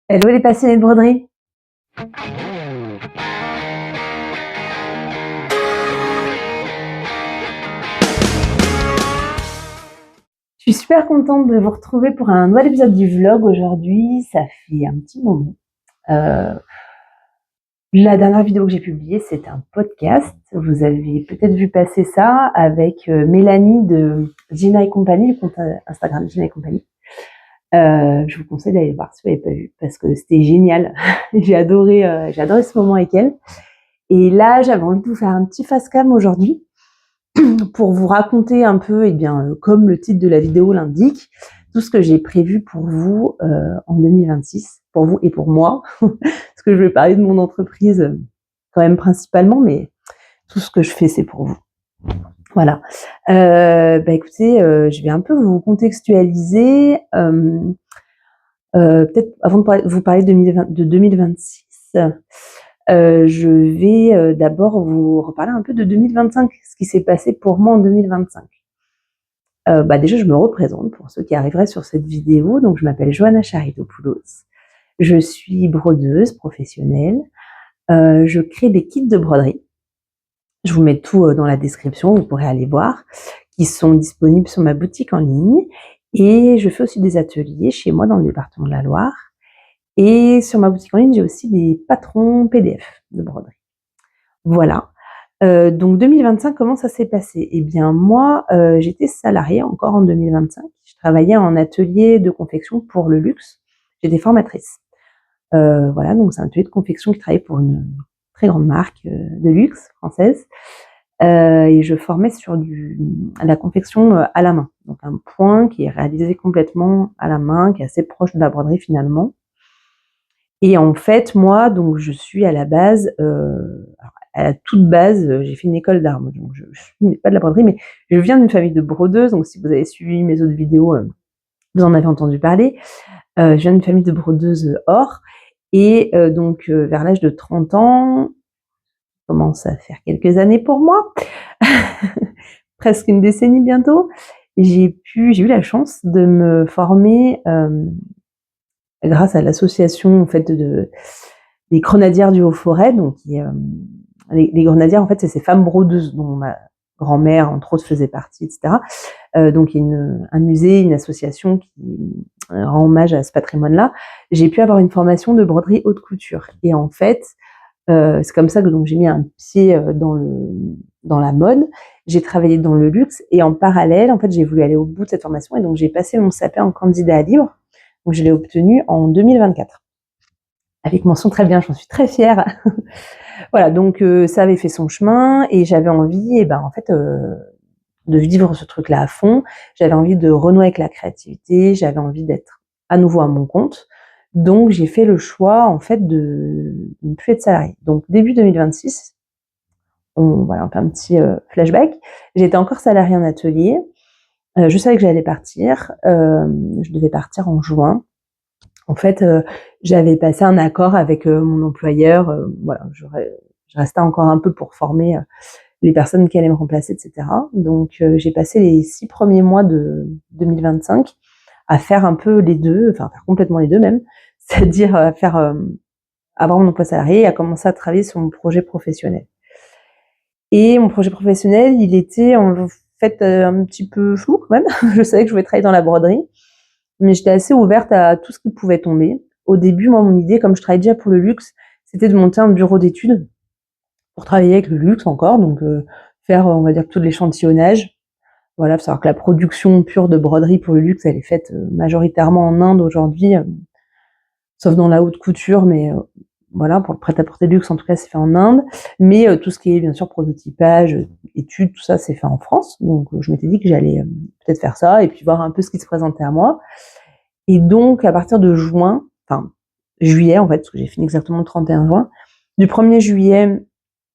Hello les passionnés de broderie. Je suis super contente de vous retrouver pour un nouvel épisode du vlog aujourd'hui. Ça fait un petit moment. La dernière vidéo que j'ai publiée, c'était un podcast. Vous avez peut-être vu passer ça avec Mélanie de Gina et compagnie, le compte Instagram Gina et compagnie. Je vous conseille d'aller le voir si vous l'avez pas vu parce que c'était génial. j'ai adoré ce moment avec elle. Et là, j'avais envie de vous faire un petit face cam aujourd'hui pour vous raconter un peu, comme le titre de la vidéo l'indique, tout ce que j'ai prévu pour vous en 2026, pour vous et pour moi, parce que je vais parler de mon entreprise quand même principalement, mais tout ce que je fais, c'est pour vous. Voilà. Écoutez, je vais un peu vous contextualiser. Peut-être avant de vous parler de 2026, je vais d'abord vous reparler un peu de 2025, ce qui s'est passé pour moi en 2025. Déjà, je me représente pour ceux qui arriveraient sur cette vidéo. Donc, je m'appelle Johanna Charitopoulos. Je suis brodeuse professionnelle. Je crée des kits de broderie. Je vous mets tout dans la description, vous pourrez aller voir, qui sont disponibles sur ma boutique en ligne. Et je fais aussi des ateliers chez moi dans le département de la Loire. Et sur ma boutique en ligne, j'ai aussi des patrons PDF de broderie. Voilà. Donc 2025, comment ça s'est passé? Eh bien moi, j'étais salariée encore en 2025. Je travaillais en atelier de confection pour le luxe. J'étais formatrice. Voilà, donc c'est un atelier de confection qui travaillait pour une très grande marque de luxe française. Et je formais sur la confection à la main. Donc un point qui est réalisé complètement à la main, qui est assez proche de la broderie finalement. Et en fait, moi, donc je suis à la base, à la toute base, j'ai fait une école d'art, donc je n'ai pas de la broderie, mais je viens d'une famille de brodeuses. Donc si vous avez suivi mes autres vidéos, vous en avez entendu parler. Je viens d'une famille de brodeuses or, et donc vers l'âge de 30 ans, commence à faire quelques années pour moi, presque une décennie bientôt, j'ai eu la chance de me former grâce à l'association en fait des grenadières du Haut-Forêt. Donc les grenadières, en fait, c'est ces femmes brodeuses dont ma grand-mère entre autres faisait partie, etc. Donc il y a un musée, une association qui rend hommage à ce patrimoine-là. J'ai pu avoir une formation de broderie haute couture, et en fait c'est comme ça que donc j'ai mis un pied dans la mode. J'ai travaillé dans le luxe, et en parallèle, en fait, j'ai voulu aller au bout de cette formation, et donc j'ai passé mon CAP en candidat libre. Donc je l'ai obtenu en 2024. Avec mention très bien, j'en suis très fière. Voilà, donc ça avait fait son chemin, et j'avais envie, en fait, de vivre ce truc-là à fond. J'avais envie de renouer avec la créativité, j'avais envie d'être à nouveau à mon compte. Donc j'ai fait le choix en fait de ne plus être salariée. Donc début 2026, on fait un petit flashback. J'étais encore salariée en atelier. Je savais que j'allais partir. Je devais partir en juin. En fait, j'avais passé un accord avec mon employeur. Je restais encore un peu pour former les personnes qui allaient me remplacer, etc. Donc j'ai passé les 6 premiers mois de 2025 à faire un peu les deux, enfin faire complètement les deux même, c'est-à-dire avoir mon emploi salarié et à commencer à travailler sur mon projet professionnel. Et mon projet professionnel, il était en fait un petit peu flou quand même. Je savais que je voulais travailler dans la broderie, mais j'étais assez ouverte à tout ce qui pouvait tomber. Au début, moi, mon idée, comme je travaillais déjà pour le luxe, c'était de monter un bureau d'études pour travailler avec le luxe encore, donc faire, on va dire, tout l'échantillonnage. Voilà, faut savoir que la production pure de broderie pour le luxe, elle est faite majoritairement en Inde aujourd'hui, sauf dans la haute couture, mais voilà, pour le prêt-à-porter luxe, en tout cas, c'est fait en Inde. Mais tout ce qui est, bien sûr, prototypage, études, tout ça, c'est fait en France. Donc, je m'étais dit que j'allais peut-être faire ça, et puis voir un peu ce qui se présentait à moi. Et donc, à partir de juillet, en fait, parce que j'ai fini exactement le 31 juin, du 1er juillet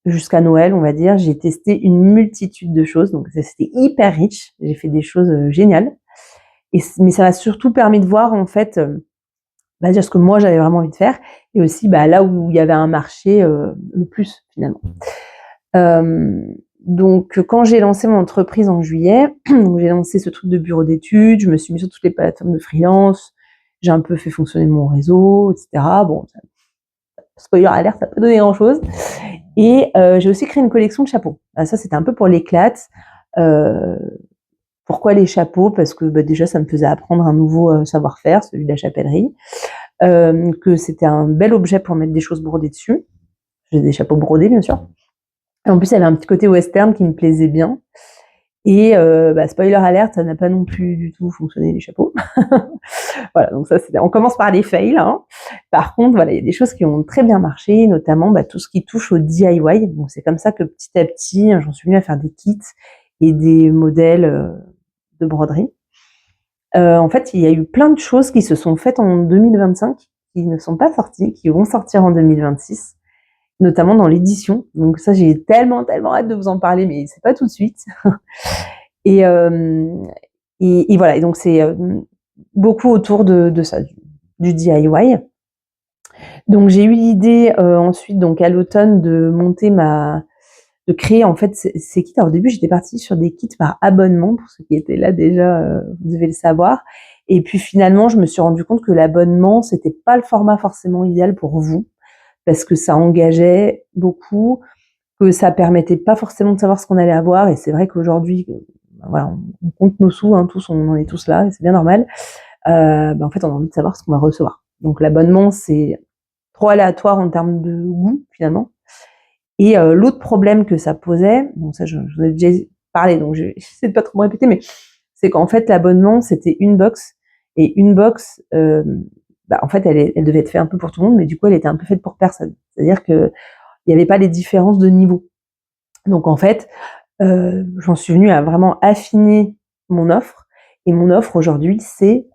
jusqu'à Noël, on va dire, j'ai testé une multitude de choses. Donc, c'était hyper riche. J'ai fait des choses géniales. Mais ça m'a surtout permis de voir, en fait, dire ce que moi, j'avais vraiment envie de faire. Et aussi, là où il y avait un marché le plus, finalement. Donc, quand j'ai lancé mon entreprise en juillet, donc j'ai lancé ce truc de bureau d'études, je me suis mis sur toutes les plateformes de freelance, J'ai un peu fait fonctionner mon réseau, etc. Bon, spoiler alert, ça n'a pas donné grand-chose. Et j'ai aussi créé une collection de chapeaux. Ça, c'était un peu pour l'éclate. Pourquoi les chapeaux? Parce que déjà, ça me faisait apprendre un nouveau savoir-faire, celui de la chapellerie. Que c'était un bel objet pour mettre des choses brodées dessus. J'ai des chapeaux brodés, bien sûr. Et en plus, il y avait un petit côté western qui me plaisait bien. Et spoiler alert, ça n'a pas non plus du tout fonctionné, les chapeaux. Voilà, donc ça, on commence par les fails. Hein. Par contre, voilà, il y a des choses qui ont très bien marché, notamment tout ce qui touche au DIY. Donc c'est comme ça que petit à petit, j'en suis venue à faire des kits et des modèles de broderie. En fait, il y a eu plein de choses qui se sont faites en 2025, qui ne sont pas sorties, qui vont sortir en 2026, notamment dans l'édition. Donc ça, j'ai tellement hâte de vous en parler, mais c'est pas tout de suite. Et voilà, et donc c'est beaucoup autour de ça, du DIY. Donc j'ai eu l'idée ensuite, donc à l'automne, de créer en fait ces kits. Alors au début, j'étais partie sur des kits par abonnement, pour ceux qui étaient là déjà, vous devez le savoir. Et puis finalement, je me suis rendu compte que l'abonnement, c'était pas le format forcément idéal pour vous, parce que ça engageait beaucoup, que ça permettait pas forcément de savoir ce qu'on allait avoir. Et c'est vrai qu'aujourd'hui, voilà, on compte nos sous, hein, tous, on en est tous là, et c'est bien normal. En fait, on a envie de savoir ce qu'on va recevoir. Donc l'abonnement, c'est trop aléatoire en termes de goût, finalement. Et l'autre problème que ça posait, bon ça j'en ai déjà parlé, donc j'essaie de pas trop me répéter, mais c'est qu'en fait l'abonnement c'était une box, et une box, en fait elle devait être faite un peu pour tout le monde, mais du coup elle était un peu faite pour personne. C'est-à-dire que il n'y avait pas les différences de niveau. Donc en fait, j'en suis venue à vraiment affiner mon offre, et mon offre aujourd'hui c'est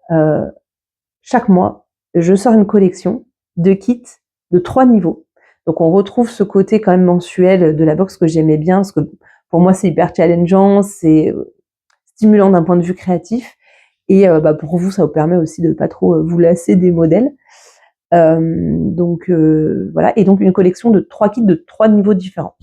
chaque mois je sors une collection de kits de 3 niveaux. Donc on retrouve ce côté quand même mensuel de la box que j'aimais bien, parce que pour moi c'est hyper challengeant, c'est stimulant d'un point de vue créatif, et pour vous ça vous permet aussi de pas trop vous lasser des modèles. Voilà, et donc une collection de 3 kits de 3 niveaux différents.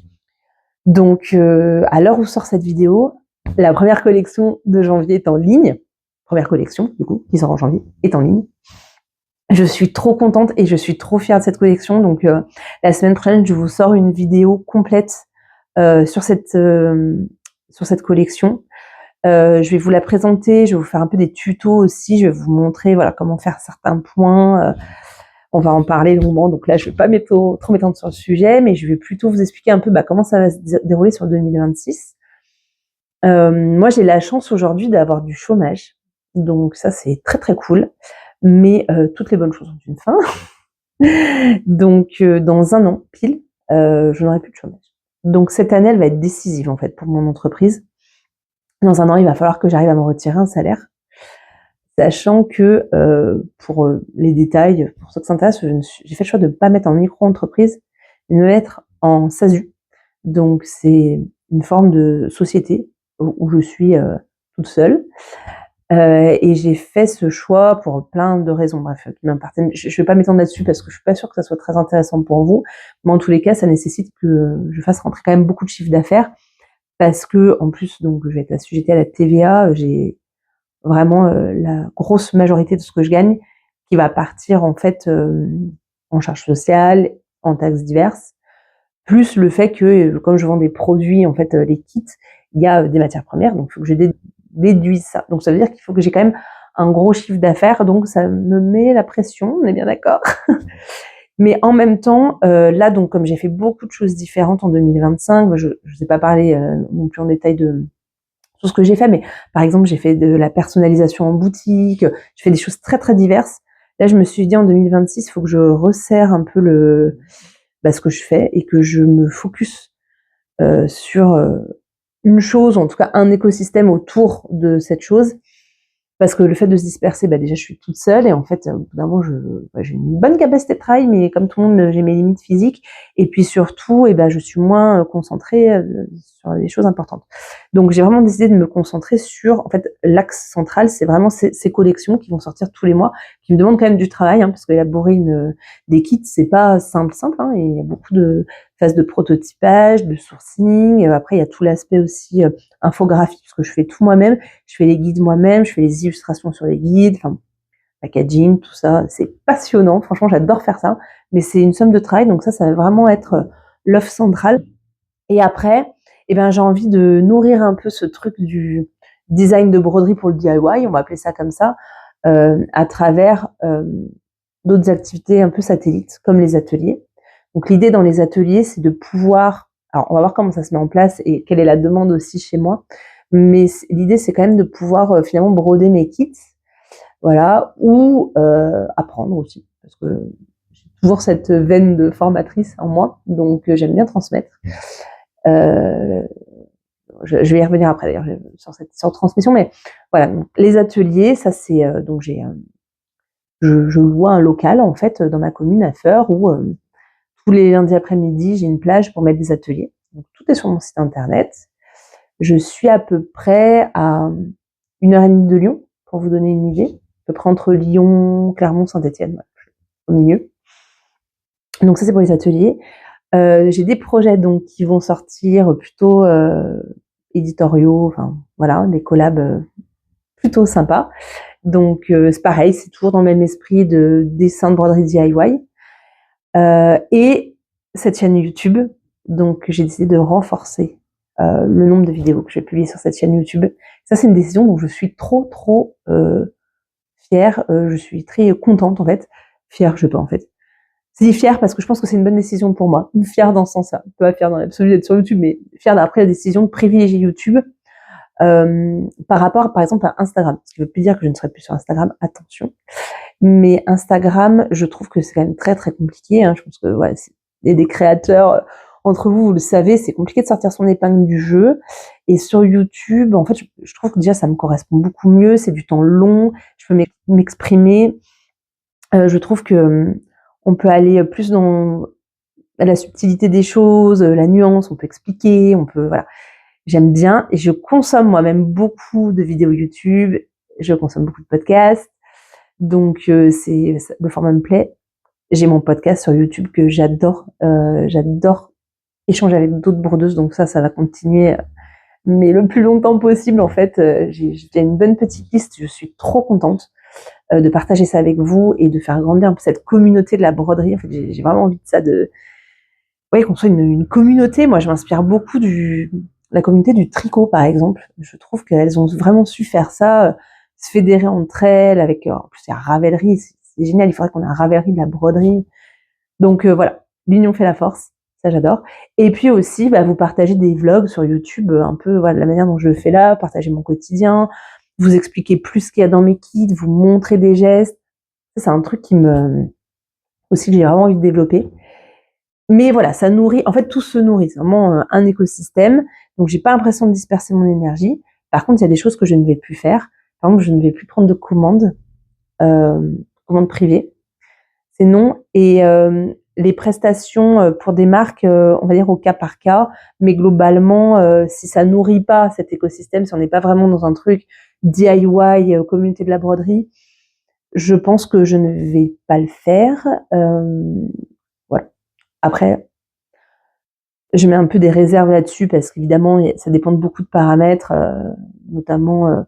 Donc à l'heure où sort cette vidéo, la première collection de janvier est en ligne. Première collection du coup qui sort en janvier est en ligne. Je suis trop contente et je suis trop fière de cette collection. Donc la semaine prochaine, je vous sors une vidéo complète sur cette collection. Je vais vous la présenter, je vais vous faire un peu des tutos aussi, je vais vous montrer voilà comment faire certains points. On va en parler longuement, donc là je vais pas trop m'étendre sur le sujet, mais je vais plutôt vous expliquer un peu comment ça va se dérouler sur 2026. Moi j'ai la chance aujourd'hui d'avoir du chômage, donc ça c'est très très cool. Mais toutes les bonnes choses ont une fin. Donc dans 1 an pile, je n'aurai plus de chômage. Donc cette année, elle va être décisive en fait pour mon entreprise. Dans 1 an, il va falloir que j'arrive à me retirer un salaire, sachant que pour les détails, pour ceux que ça intéresse, j'ai fait le choix de ne pas mettre en micro-entreprise, mais de me mettre en SASU. Donc c'est une forme de société où je suis toute seule. Et j'ai fait ce choix pour plein de raisons, bref, qui m'appartiennent. Je vais pas m'étendre là-dessus parce que je suis pas sûre que ça soit très intéressant pour vous, mais en tous les cas, ça nécessite que je fasse rentrer quand même beaucoup de chiffre d'affaires, parce que en plus, donc, je vais être assujettie à la TVA. J'ai vraiment la grosse majorité de ce que je gagne qui va partir en fait en charges sociales, en taxes diverses, plus le fait que comme je vends des produits, en fait, les kits, il y a des matières premières, donc il faut que je déduise ça. Donc ça veut dire qu'il faut que j'ai quand même un gros chiffre d'affaires, donc ça me met la pression, on est bien d'accord. Mais en même temps, là, donc comme j'ai fait beaucoup de choses différentes en 2025, je ne sais pas parler non plus en détail de tout ce que j'ai fait, mais par exemple, j'ai fait de la personnalisation en boutique, j'ai fait des choses très très diverses. Là, je me suis dit en 2026, il faut que je resserre un peu ce que je fais et que je me focus sur une chose, en tout cas un écosystème autour de cette chose, parce que le fait de se disperser, déjà je suis toute seule, et en fait au bout d'un moment j'ai une bonne capacité de travail, mais comme tout le monde j'ai mes limites physiques, et puis surtout je suis moins concentrée sur les choses importantes. Donc j'ai vraiment décidé de me concentrer sur, en fait, l'axe central, c'est vraiment ces collections qui vont sortir tous les mois, qui me demandent quand même du travail, parce qu'élaborer des kits, c'est pas simple, et il y a beaucoup de phases de prototypage, de sourcing. Après il y a tout l'aspect aussi infographie, parce que je fais tout moi-même, je fais les guides moi-même, je fais les illustrations sur les guides, enfin packaging, tout ça. C'est passionnant, franchement, j'adore faire ça. Mais c'est une somme de travail, donc ça va vraiment être l'œuf central. Et après, j'ai envie de nourrir un peu ce truc du design de broderie pour le DIY, on va appeler ça comme ça, à travers d'autres activités un peu satellites, comme les ateliers. Donc l'idée dans les ateliers, c'est de pouvoir... Alors, on va voir comment ça se met en place et quelle est la demande aussi chez moi. Mais l'idée, c'est quand même de pouvoir finalement broder mes kits, voilà, ou apprendre aussi, parce que j'ai toujours cette veine de formatrice en moi, donc j'aime bien transmettre. Je vais y revenir après d'ailleurs sur cette transmission, mais voilà, donc, les ateliers, ça c'est donc je loue un local en fait dans ma commune à Feurs où tous les lundis après-midi j'ai une plage pour mettre des ateliers. Donc tout est sur mon site internet. Je suis à peu près à 1h30 de Lyon pour vous donner une idée, à peu près entre Lyon, Clermont, Saint-Étienne, au milieu. Donc ça c'est pour les ateliers. J'ai des projets donc qui vont sortir plutôt éditoriaux, enfin voilà, des collabs plutôt sympas. Donc c'est pareil, c'est toujours dans le même esprit de dessin de broderie DIY. Et cette chaîne YouTube, donc j'ai décidé de renforcer le nombre de vidéos que je vais publier sur cette chaîne YouTube. Ça c'est une décision dont je suis trop fière. Je suis très contente en fait. Fière, je sais pas en fait. C'est fière parce que je pense que c'est une bonne décision pour moi. Fière dans ce sens-là. Pas fière dans l'absolu d'être sur YouTube, mais fière d'avoir pris la décision de privilégier YouTube par rapport, par exemple, à Instagram. Ce qui veut plus dire que je ne serai plus sur Instagram, attention. Mais Instagram, je trouve que c'est quand même très compliqué. Hein. Je pense que ouais, des créateurs entre vous, vous le savez, c'est compliqué de sortir son épingle du jeu. Et sur YouTube, en fait, je trouve que déjà ça me correspond beaucoup mieux. C'est du temps long, je peux m'exprimer. Je trouve que on peut aller plus dans la subtilité des choses, la nuance, on peut expliquer, on peut voilà. J'aime bien et je consomme moi-même beaucoup de vidéos YouTube, je consomme beaucoup de podcasts, donc le format me plaît. J'ai mon podcast sur YouTube que j'adore, j'adore échanger avec d'autres brodeuses, donc ça va continuer, mais le plus longtemps possible en fait. J'ai une bonne petite liste, je suis trop contente de partager ça avec vous et de faire grandir un peu cette communauté de la broderie. En fait, j'ai vraiment envie de ça, qu'on soit une communauté. Moi, je m'inspire beaucoup la communauté du tricot, par exemple. Je trouve qu'elles ont vraiment su faire ça, se fédérer entre elles, avec, en plus, il y a Ravelry, c'est génial, il faudrait qu'on ait un Ravelry de la broderie. Donc, voilà, l'union fait la force, ça j'adore. Et puis aussi, vous partagez des vlogs sur YouTube, un peu, voilà, la manière dont je le fais là, partager mon quotidien, vous expliquer plus ce qu'il y a dans mes kits, vous montrer des gestes. Ça, c'est un truc aussi que j'ai vraiment envie de développer. Mais voilà, ça nourrit, en fait, tout se nourrit. C'est vraiment un écosystème. Donc, j'ai pas l'impression de disperser mon énergie. Par contre, il y a des choses que je ne vais plus faire. Par exemple, je ne vais plus prendre de commandes privées. C'est non. Et les prestations pour des marques, on va dire au cas par cas. Mais globalement, si ça nourrit pas cet écosystème, si on n'est pas vraiment dans un truc DIY, communauté de la broderie, je pense que je ne vais pas le faire. Voilà. Après, je mets un peu des réserves là-dessus parce qu'évidemment, ça dépend de beaucoup de paramètres, notamment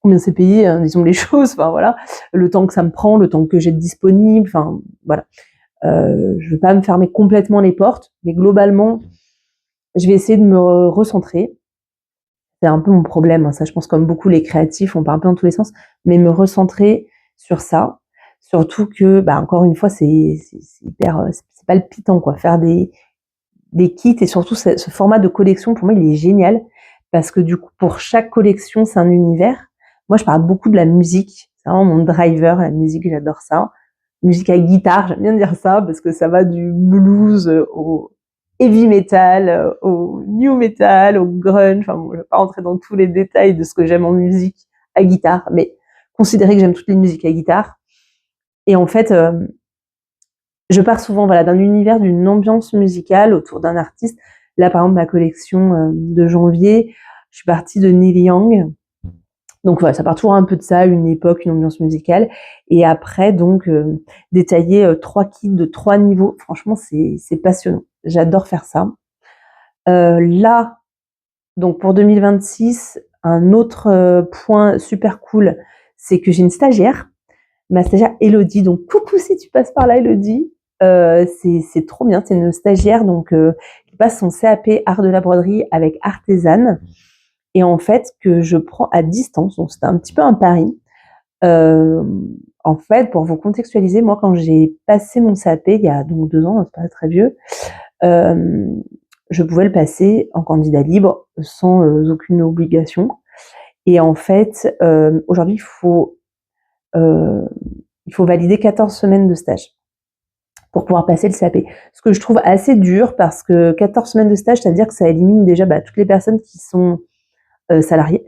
combien c'est payé, hein, disons les choses, enfin voilà, le temps que ça me prend, le temps que j'ai disponible, enfin voilà. Je veux pas me fermer complètement les portes, mais globalement, je vais essayer de me recentrer. C'est un peu mon problème, hein, ça je pense comme beaucoup les créatifs, on part un peu dans tous les sens, mais me recentrer sur ça. Surtout que, encore une fois, c'est hyper, c'est palpitant quoi, faire des kits et surtout ce format de collection, pour moi, il est génial parce que du coup, pour chaque collection, c'est un univers. Moi, je parle beaucoup de la musique. C'est vraiment mon driver, la musique, j'adore ça. Musique à guitare, j'aime bien dire ça parce que ça va du blues au heavy metal, au new metal, au grunge. Enfin, bon, je vais pas rentrer dans tous les détails de ce que j'aime en musique à guitare, mais considérez que j'aime toutes les musiques à guitare. Et en fait, je pars souvent d'un univers, d'une ambiance musicale autour d'un artiste. Là, par exemple, ma collection de janvier, je suis partie de Neil Young. Donc voilà, ça part toujours un peu de ça, une époque, une ambiance musicale. Et après, donc, détailler 3 kits de 3 niveaux. Franchement, c'est passionnant. J'adore faire ça. Là, donc pour 2026, un autre point super cool, c'est que j'ai une stagiaire ma stagiaire Elodie. Donc coucou si tu passes par là, Elodie. C'est trop bien. C'est une stagiaire donc qui passe son CAP art de la broderie avec artisane et en fait que je prends à distance. Donc c'était un petit peu un pari. En fait, pour vous contextualiser, moi quand j'ai passé mon CAP il y a donc 2 ans, c'est pas très vieux, je pouvais le passer en candidat libre sans aucune obligation. Et en fait, aujourd'hui, il faut valider 14 semaines de stage pour pouvoir passer le CAP. Ce que je trouve assez dur parce que 14 semaines de stage, ça veut dire que ça élimine déjà toutes les personnes qui sont salariées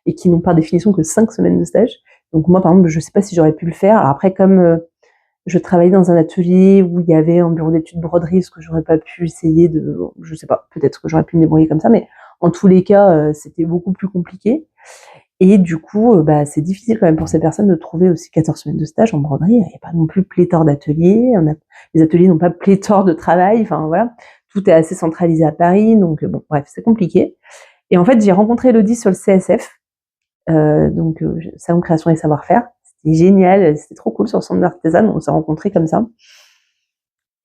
et qui n'ont par définition que 5 semaines de stage. Donc moi, par exemple, je ne sais pas si j'aurais pu le faire. Alors après, comme je travaillais dans un atelier où il y avait un bureau d'études broderie, est-ce que j'aurais pas pu essayer de... Je sais pas, peut-être que j'aurais pu me débrouiller comme ça, mais en tous les cas, c'était beaucoup plus compliqué. Et du coup, c'est difficile quand même pour ces personnes de trouver aussi 14 semaines de stage en broderie. Il n'y a pas non plus pléthore d'ateliers. Les ateliers n'ont pas pléthore de travail. Enfin voilà, tout est assez centralisé à Paris. Donc bon, bref, c'est compliqué. Et en fait, j'ai rencontré Elodie sur le CSF, Salon Création et Savoir-faire. C'était génial, c'était trop cool sur le centre d'artisanat. On s'est rencontrés comme ça.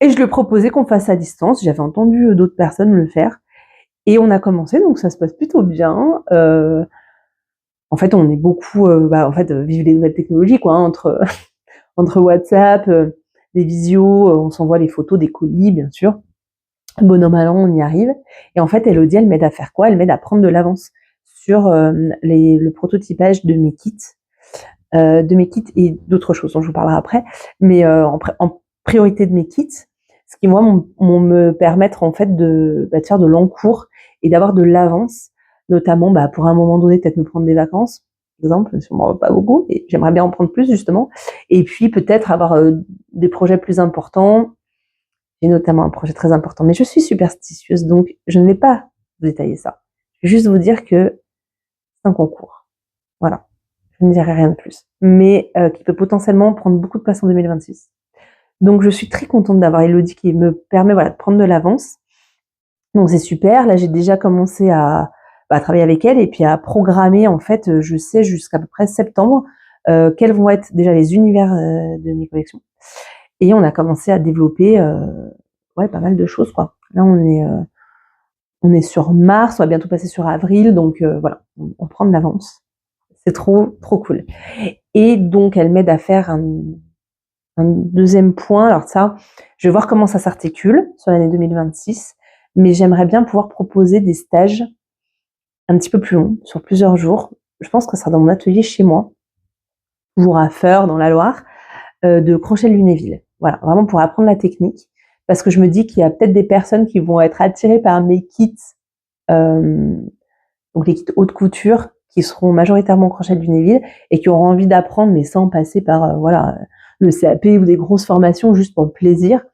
Et je lui ai proposé qu'on fasse à distance. J'avais entendu d'autres personnes le faire. Et on a commencé, donc ça se passe plutôt bien. En fait, on est beaucoup, vive les nouvelles technologies, quoi, entre WhatsApp, les visios, on s'envoie les photos des colis, bien sûr. Bon an, mal an, on y arrive. Et en fait, Elodie, elle m'aide à faire quoi? Elle m'aide à prendre de l'avance sur le prototypage de mes kits et d'autres choses dont je vous parlerai après. Mais en priorité de mes kits, ce qui, moi, vont me permettre, en fait, de faire de l'encours et d'avoir de l'avance, notamment pour un moment donné, peut-être me prendre des vacances, par exemple, sûrement pas beaucoup, et j'aimerais bien en prendre plus, justement. Et puis, peut-être avoir des projets plus importants, et notamment un projet très important. Mais je suis superstitieuse, donc je ne vais pas vous détailler ça. Je vais juste vous dire que c'est un concours. Voilà. Je ne dirai rien de plus. Mais qui peut potentiellement prendre beaucoup de place en 2026. Donc je suis très contente d'avoir Elodie qui me permet de prendre de l'avance. Donc c'est super. Là, j'ai déjà commencé à travailler avec elle et puis à programmer. En fait, je sais jusqu'à peu près septembre quels vont être déjà les univers de mes collections. Et on a commencé à développer pas mal de choses, quoi. Là, on est sur mars, on va bientôt passer sur avril. Donc voilà, on prend de l'avance. C'est trop, trop cool. Et donc, elle m'aide à faire un deuxième point. Alors ça, je vais voir comment ça s'articule sur l'année 2026. Mais j'aimerais bien pouvoir proposer des stages un petit peu plus longs, sur plusieurs jours. Je pense que ça sera dans mon atelier chez moi, toujours à Feur, dans la Loire, de crochet Lunéville. Voilà, vraiment pour apprendre la technique. Parce que je me dis qu'il y a peut-être des personnes qui vont être attirées par mes kits, donc les kits haute couture, qui seront majoritairement crochet de Lunéville et qui auront envie d'apprendre, mais sans passer par le CAP ou des grosses formations juste pour le plaisir.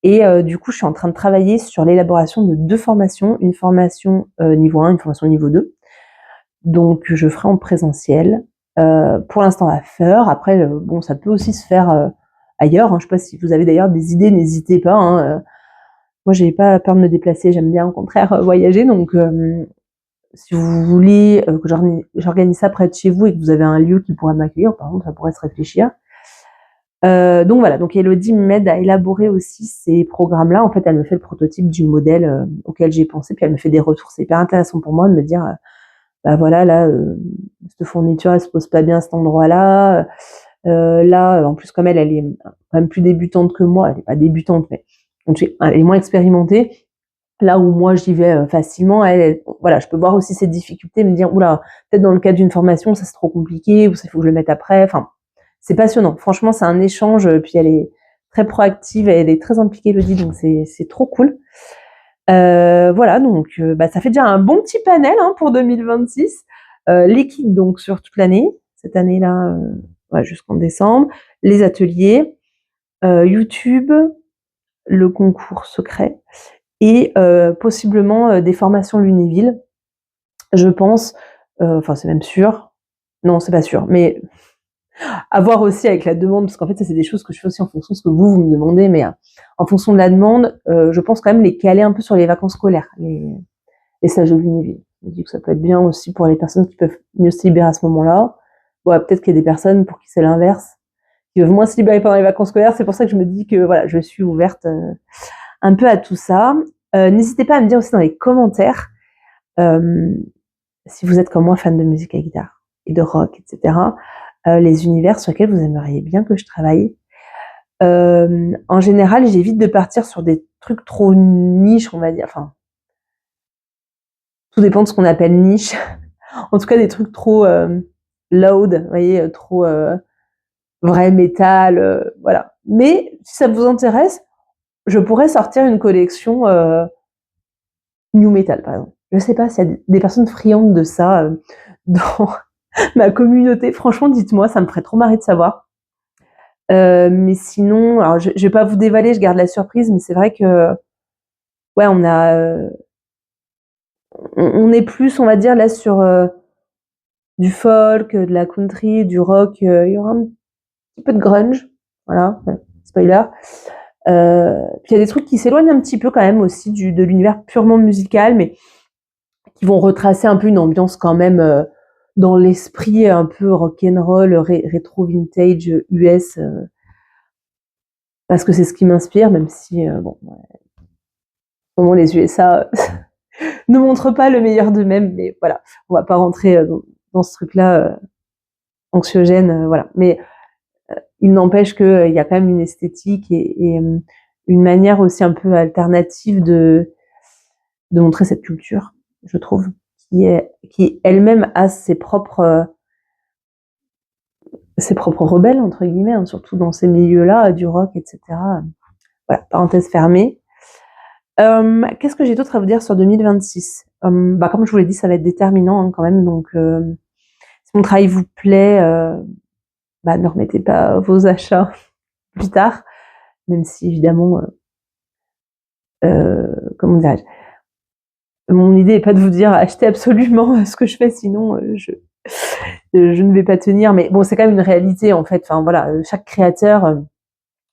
Et du coup, je suis en train de travailler sur l'élaboration de 2 formations, une formation niveau 1, une formation niveau 2. Donc, je ferai en présentiel. Pour l'instant, à Feur. Après, ça peut aussi se faire ailleurs. Je ne sais pas si vous avez d'ailleurs des idées, n'hésitez pas. Moi, j'ai pas peur de me déplacer, j'aime bien au contraire voyager. Donc, si vous voulez que j'organise ça près de chez vous et que vous avez un lieu qui pourrait m'accueillir, par exemple, ça pourrait se réfléchir. Donc voilà, donc Elodie m'aide à élaborer aussi ces programmes-là. En fait, elle me fait le prototype du modèle auquel j'ai pensé, puis elle me fait des retours. C'est hyper intéressant pour moi de me dire, cette fourniture, elle se pose pas bien à cet endroit-là. Là, en plus, comme elle est quand même plus débutante que moi, elle est pas débutante, mais elle est moins expérimentée. Là où moi j'y vais facilement, je peux voir aussi ses difficultés, me dire oula, peut-être dans le cadre d'une formation, ça c'est trop compliqué, ou ça il faut que je le mette après. Enfin, c'est passionnant. Franchement, c'est un échange. Puis elle est très proactive, elle est très impliquée, Elodie, donc c'est trop cool. Voilà, donc ça fait déjà un bon petit panel pour 2026. Les kits donc sur toute l'année, cette année-là, jusqu'en décembre, les ateliers, YouTube, le concours secret et possiblement des formations Lunéville. Je pense, c'est même sûr. Non, c'est pas sûr, mais à voir aussi avec la demande, parce qu'en fait, ça c'est des choses que je fais aussi en fonction de ce que vous me demandez, mais en fonction de la demande, je pense quand même les caler un peu sur les vacances scolaires, les stages de Lunéville. Je me dis que ça peut être bien aussi pour les personnes qui peuvent mieux se libérer à ce moment-là. Peut-être qu'il y a des personnes pour qui c'est l'inverse. qui peuvent moins se libérer pendant les vacances scolaires. C'est pour ça que je me dis que voilà, je suis ouverte un peu à tout ça. N'hésitez pas à me dire aussi dans les commentaires si vous êtes comme moi fan de musique à guitare et de rock, etc. Les univers sur lesquels vous aimeriez bien que je travaille. En général, j'évite de partir sur des trucs trop niches, on va dire. Enfin, tout dépend de ce qu'on appelle niche. En tout cas, des trucs trop loud, vous voyez, trop vrai métal, voilà. Mais si ça vous intéresse, je pourrais sortir une collection new metal, par exemple. Je sais pas s'il y a des personnes friandes de ça dans ma communauté. Franchement, dites-moi, ça me ferait trop marrer de savoir. Mais sinon, alors je vais pas vous dévaler, je garde la surprise, mais c'est vrai que ouais, on est plus, on va dire, là sur du folk, de la country, du rock. Il y aura un petit peu de grunge, voilà, spoiler. Puis il y a des trucs qui s'éloignent un petit peu quand même aussi de l'univers purement musical, mais qui vont retracer un peu une ambiance quand même dans l'esprit un peu rock'n'roll, rétro vintage US, parce que c'est ce qui m'inspire, même si bon, vraiment les USA ne montrent pas le meilleur d'eux-mêmes, mais voilà, on va pas rentrer dans ce truc-là anxiogène, voilà. Mais il n'empêche qu'il y a quand même une esthétique et une manière aussi un peu alternative de montrer cette culture, je trouve, qui elle-même a ses propres rebelles, entre guillemets, hein, surtout dans ces milieux-là, du rock, etc. Voilà, parenthèse fermée. Qu'est-ce que j'ai d'autre à vous dire sur 2026 ? Comme je vous l'ai dit, ça va être déterminant quand même, donc si mon travail vous plaît, ne remettez pas vos achats plus tard, même si évidemment, comment dirais-je, mon idée n'est pas de vous dire achetez absolument ce que je fais, sinon je ne vais pas tenir. Mais bon, c'est quand même une réalité en fait. Enfin voilà, chaque créateur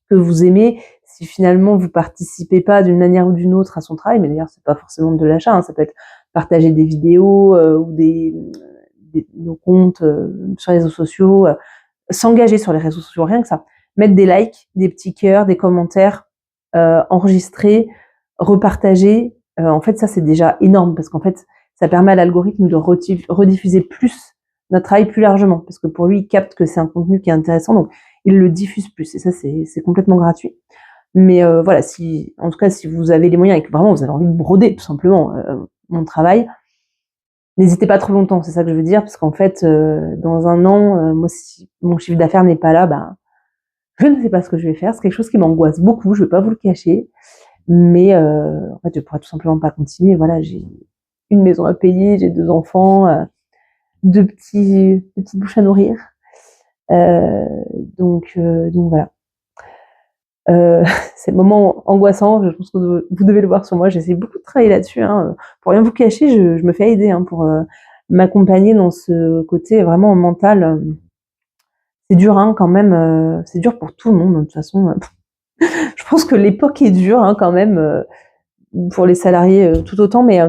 que vous aimez, si finalement vous participez pas d'une manière ou d'une autre à son travail, mais d'ailleurs c'est pas forcément de l'achat, hein, ça peut être partager des vidéos ou nos comptes sur les réseaux sociaux, s'engager sur les réseaux sociaux, rien que ça, mettre des likes, des petits cœurs, des commentaires, enregistrer, repartager. En fait, ça c'est déjà énorme parce qu'en fait, ça permet à l'algorithme de rediffuser plus notre travail plus largement, parce que pour lui, il capte que c'est un contenu qui est intéressant, donc il le diffuse plus. Et ça, c'est complètement gratuit. Mais voilà, en tout cas, si vous avez les moyens et que vraiment vous avez envie de broder tout simplement mon travail, n'hésitez pas trop longtemps, c'est ça que je veux dire, parce qu'en fait, dans un an, moi, si mon chiffre d'affaires n'est pas là, je ne sais pas ce que je vais faire. C'est quelque chose qui m'angoisse beaucoup, je ne vais pas vous le cacher. Mais en fait, je pourrais tout simplement pas continuer. Voilà, j'ai une maison à payer, j'ai 2 enfants, deux petites bouches à nourrir. Donc voilà. C'est le moment angoissant, je pense que vous devez le voir sur moi, j'essaie beaucoup de travailler là-dessus, hein. Pour rien vous cacher, je me fais aider hein, pour m'accompagner dans ce côté vraiment mental. C'est dur hein, quand même, c'est dur pour tout le monde, de toute façon. Je pense que l'époque est dure hein, quand même, pour les salariés tout autant, mais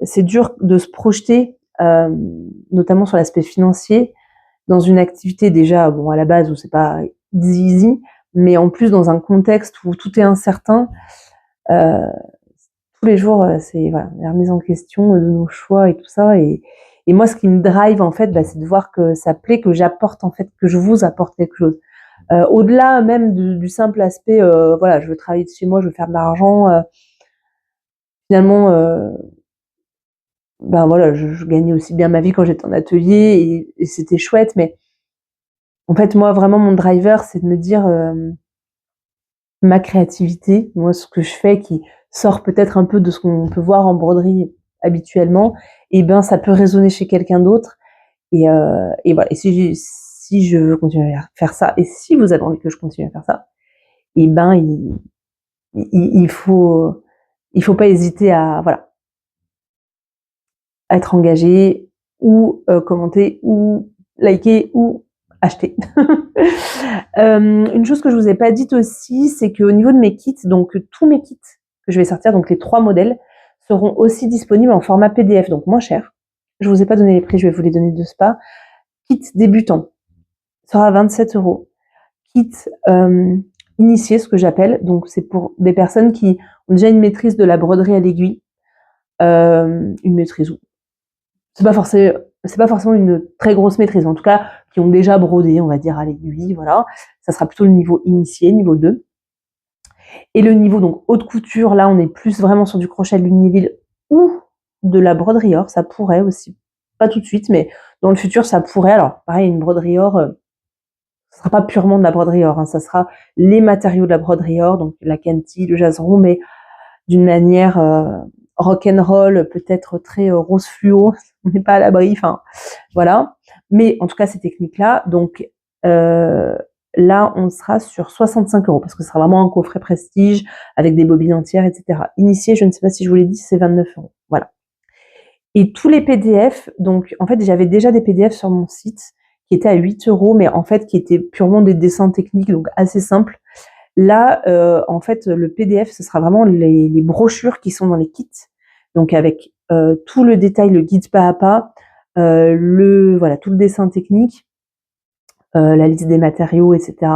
c'est dur de se projeter, notamment sur l'aspect financier, dans une activité déjà, bon, à la base où c'est pas easy, mais en plus dans un contexte où tout est incertain, tous les jours, c'est voilà, la remise en question de nos choix et tout ça. Et moi, ce qui me drive en fait, c'est de voir que ça plaît, que j'apporte en fait, que je vous apporte quelque chose. Au-delà même du simple aspect, voilà, je veux travailler de chez moi, je veux faire de l'argent. Finalement, voilà, je gagnais aussi bien ma vie quand j'étais en atelier et c'était chouette, mais en fait, moi, vraiment, mon driver, c'est de me dire ma créativité, moi, ce que je fais qui sort peut-être un peu de ce qu'on peut voir en broderie habituellement, et ça peut résonner chez quelqu'un d'autre. Et voilà. Et si je veux continuer à faire ça, et si vous avez envie que je continue à faire ça, il faut pas hésiter à voilà, à être engagé ou commenter ou liker ou acheter. Une chose que je vous ai pas dite aussi, c'est qu'au niveau de mes kits, donc tous mes kits que je vais sortir, donc les 3 modèles, seront aussi disponibles en format PDF, donc moins cher. Je vous ai pas donné les prix, je vais vous les donner de spa. Kit débutant sera 27 €. kit initié, ce que j'appelle. Donc, c'est pour des personnes qui ont déjà une maîtrise de la broderie à l'aiguille. Une maîtrise, c'est pas forcément une très grosse maîtrise, en tout cas, qui ont déjà brodé, on va dire, à l'aiguille, voilà. Ça sera plutôt le niveau initié, niveau 2. Et le niveau, donc, haute couture, là, on est plus vraiment sur du crochet de Lunéville ou de la broderie or, ça pourrait aussi. Pas tout de suite, mais dans le futur, ça pourrait. Alors, pareil, une broderie or, ce sera pas purement de la broderie or, hein, ça sera les matériaux de la broderie or, donc la Canty, le jaseron, mais d'une manière rock'n'roll, peut-être très rose fluo, on n'est pas à l'abri, enfin voilà. Mais en tout cas, ces techniques-là, donc là, on sera sur 65 € parce que ce sera vraiment un coffret prestige avec des bobines entières, etc. Initié, je ne sais pas si je vous l'ai dit, c'est 29 €. Voilà. Et tous les PDF, donc en fait, j'avais déjà des PDF sur mon site qui étaient à 8 €, mais en fait, qui étaient purement des dessins techniques, donc assez simples. Là, en fait, le PDF, ce sera vraiment les brochures qui sont dans les kits, donc avec tout le détail, le guide pas à pas, voilà, tout le dessin technique, la liste des matériaux, etc.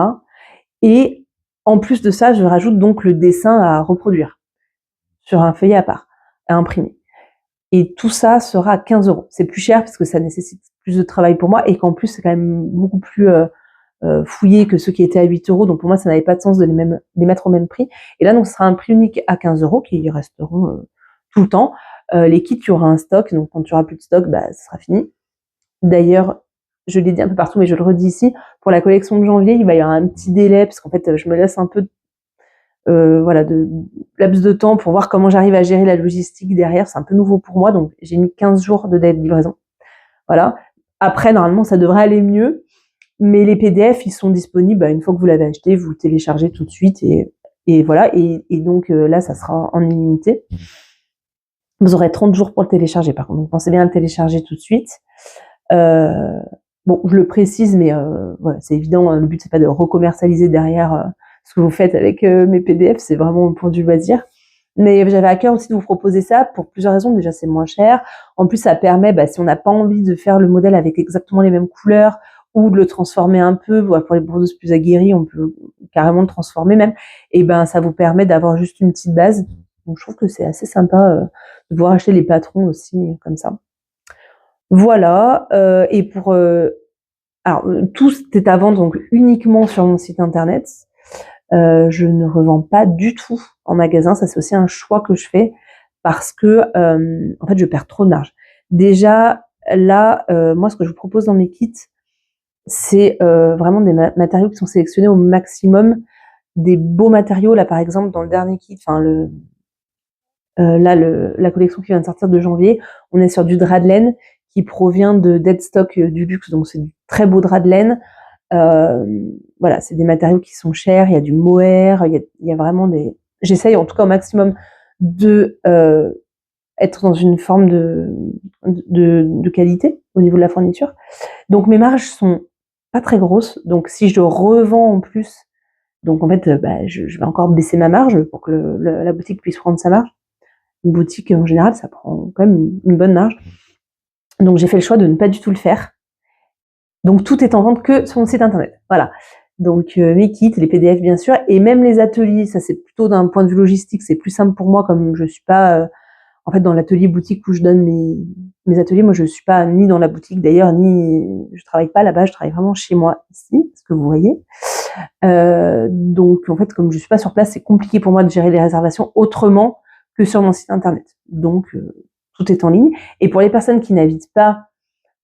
Et en plus de ça, je rajoute donc le dessin à reproduire sur un feuillet à part, à imprimer. Et tout ça sera à 15 €. C'est plus cher parce que ça nécessite plus de travail pour moi et qu'en plus, c'est quand même beaucoup plus fouillé que ceux qui étaient à 8 €. Donc pour moi, ça n'avait pas de sens de les mettre au même prix. Et là, donc, ce sera un prix unique à 15 € qui resteront tout le temps. Les kits, il y aura un stock. Donc quand tu auras plus de stock, bah, ce sera fini. D'ailleurs, je l'ai dit un peu partout, mais je le redis ici, pour la collection de janvier, il va y avoir un petit délai parce qu'en fait, je me laisse un peu voilà, de laps de temps pour voir comment j'arrive à gérer la logistique derrière. C'est un peu nouveau pour moi, donc j'ai mis 15 jours de délai de livraison. Voilà. Après, normalement, ça devrait aller mieux. Mais les PDF, ils sont disponibles une fois que vous l'avez acheté, vous le téléchargez tout de suite et voilà. Et donc là, ça sera en illimité. Vous aurez 30 jours pour le télécharger, par contre. Donc pensez bien à le télécharger tout de suite. Bon, je le précise, mais voilà, c'est évident. Le but, c'est pas de recommercialiser derrière ce que vous faites avec mes PDF. C'est vraiment pour du loisir. Mais j'avais à cœur aussi de vous proposer ça pour plusieurs raisons. Déjà, c'est moins cher. En plus, ça permet, si on n'a pas envie de faire le modèle avec exactement les mêmes couleurs ou de le transformer un peu, pour les brodeuses plus aguerries, on peut carrément le transformer même. Et ça vous permet d'avoir juste une petite base. Donc, je trouve que c'est assez sympa de pouvoir acheter les patrons aussi comme ça. Voilà. Et pour alors tout est à vendre donc uniquement sur mon site internet. Je ne revends pas du tout en magasin. Ça, c'est aussi un choix que je fais parce que, en fait, je perds trop de marge. Déjà, là, moi, ce que je vous propose dans mes kits, c'est vraiment des matériaux qui sont sélectionnés au maximum, des beaux matériaux. Là, par exemple, dans le dernier kit, enfin la collection qui vient de sortir de janvier, on est sur du drap de laine qui provient de Deadstock du luxe, donc c'est du très beau drap de laine. Voilà, c'est des matériaux qui sont chers, il y a du mohair, il y a vraiment des... J'essaye en tout cas au maximum de être dans une forme de qualité au niveau de la fourniture. Donc mes marges sont pas très grosses, donc si je revends en plus, donc en fait je vais encore baisser ma marge pour que la boutique puisse prendre sa marge. Une boutique en général, ça prend quand même une bonne marge. Donc j'ai fait le choix de ne pas du tout le faire. Donc tout est en vente que sur mon site internet. Voilà. Donc mes kits, les PDF bien sûr, et même les ateliers, ça c'est plutôt d'un point de vue logistique, c'est plus simple pour moi comme je suis pas en fait dans l'atelier boutique où je donne mes ateliers, moi je suis pas ni dans la boutique d'ailleurs, ni je travaille pas là-bas, je travaille vraiment chez moi ici, ce que vous voyez. Donc en fait comme je suis pas sur place, c'est compliqué pour moi de gérer les réservations autrement que sur mon site internet. Donc tout est en ligne. Et pour les personnes qui n'habitent pas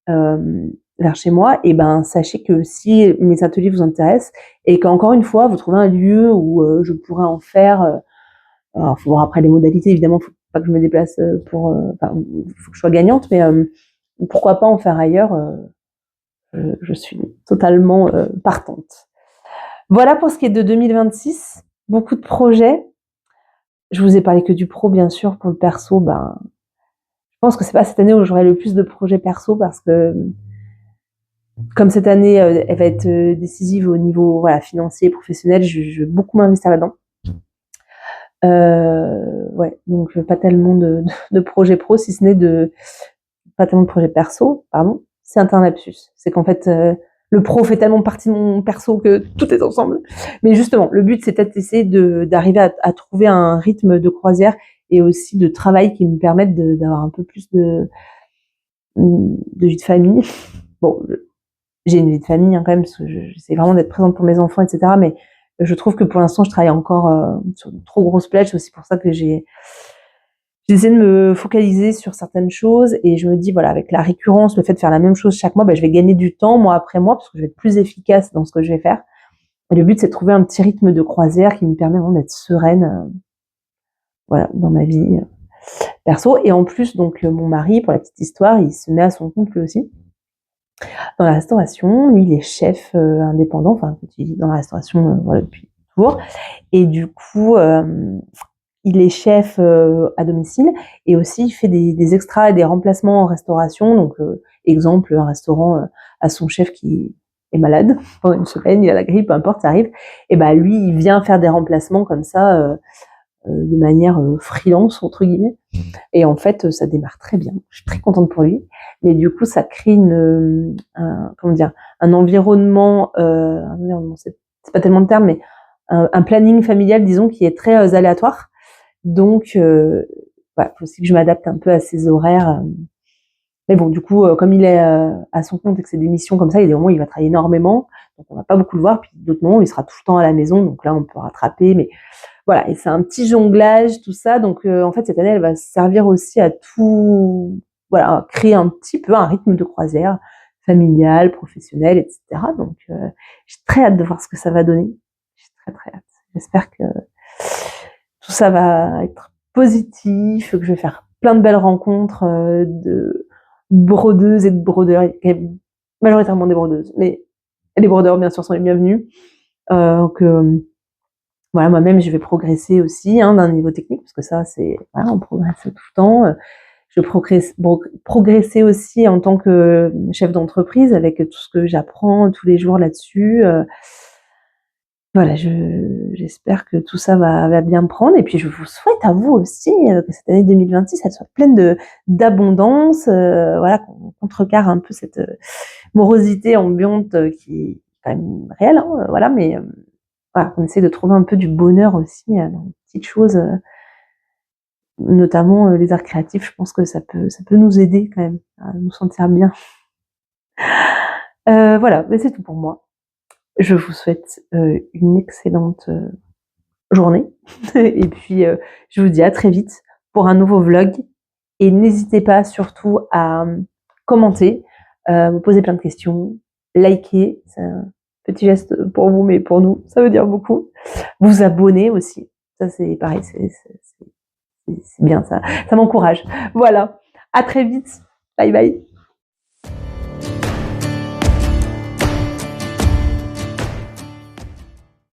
vers chez moi, sachez que si mes ateliers vous intéressent et qu'encore une fois vous trouvez un lieu où je pourrais en faire, alors faut voir après les modalités évidemment, faut pas que je me déplace faut que je sois gagnante, mais pourquoi pas en faire ailleurs, je suis totalement partante. Voilà pour ce qui est de 2026, beaucoup de projets. Je vous ai parlé que du pro bien sûr, pour le perso, je pense que c'est pas cette année où j'aurai le plus de projets perso parce que comme cette année, elle va être décisive au niveau financier, professionnel, je vais beaucoup m'investir là-dedans. Ouais, donc pas tellement de projets pro, pas tellement de projets perso, pardon. C'est un lapsus. C'est qu'en fait, le pro fait tellement partie de mon perso que tout est ensemble. Mais justement, le but, c'est peut-être d'essayer d'arriver à trouver un rythme de croisière et aussi de travail qui me permette d'avoir un peu plus de vie de famille. Bon, j'ai une vie de famille quand même, parce que j'essaie vraiment d'être présente pour mes enfants, etc. Mais je trouve que pour l'instant, je travaille encore sur une trop grosse plage. C'est aussi pour ça que j'essaie de me focaliser sur certaines choses et je me dis, voilà, avec la récurrence, le fait de faire la même chose chaque mois, je vais gagner du temps mois après mois parce que je vais être plus efficace dans ce que je vais faire. Et le but, c'est de trouver un petit rythme de croisière qui me permet vraiment d'être sereine, voilà, dans ma vie perso. Et en plus, donc, mon mari, pour la petite histoire, il se met à son compte lui aussi dans la restauration. Lui, il est chef indépendant, enfin, dans la restauration, voilà, depuis toujours. Et du coup, il est chef à domicile et aussi il fait des extras et des remplacements en restauration. Donc, exemple, un restaurant a son chef qui est malade pendant une semaine, il a la grippe, peu importe, ça arrive. Et lui, il vient faire des remplacements comme ça, de manière freelance, entre guillemets. Et en fait, ça démarre très bien. Je suis très contente pour lui. Mais du coup, ça crée un environnement, c'est pas tellement le terme, mais un planning familial, disons, qui est très aléatoire. Donc, voilà, faut aussi que je m'adapte un peu à ses horaires. Mais bon, du coup, comme il est à son compte et que c'est des missions comme ça, il y a des moments où il va travailler énormément, donc on va pas beaucoup le voir. Puis d'autres moments, il sera tout le temps à la maison, donc là, on peut rattraper. Mais voilà, et c'est un petit jonglage, tout ça. Donc, en fait, cette année, elle va servir aussi à tout, voilà, à créer un petit peu un rythme de croisière familial, professionnel, etc. Donc, j'ai très hâte de voir ce que ça va donner. J'ai très, très hâte. J'espère que tout ça va être positif, que je vais faire plein de belles rencontres de brodeuses et de brodeurs, majoritairement des brodeuses, mais les brodeurs bien sûr sont les bienvenus. Que voilà, moi-même je vais progresser aussi d'un niveau technique, parce que ça c'est, voilà, on progresse tout le temps. Je progresser aussi en tant que chef d'entreprise avec tout ce que j'apprends tous les jours là-dessus. Voilà, j'espère que tout ça va bien me prendre. Et puis, je vous souhaite à vous aussi que cette année 2026, elle soit pleine d'abondance, voilà, qu'on contrecarre un peu cette morosité ambiante qui est quand même réelle, hein, voilà, mais voilà, qu'on essaie de trouver un peu du bonheur aussi dans les petites choses, notamment les arts créatifs. Je pense que ça peut nous aider quand même à nous sentir bien. Voilà, mais c'est tout pour moi. Je vous souhaite une excellente journée. Et puis, je vous dis à très vite pour un nouveau vlog. Et n'hésitez pas surtout à commenter, me poser plein de questions, liker. C'est un petit geste pour vous, mais pour nous, ça veut dire beaucoup. Vous abonner aussi. Ça, c'est pareil, c'est bien, ça m'encourage. Voilà. À très vite. Bye bye.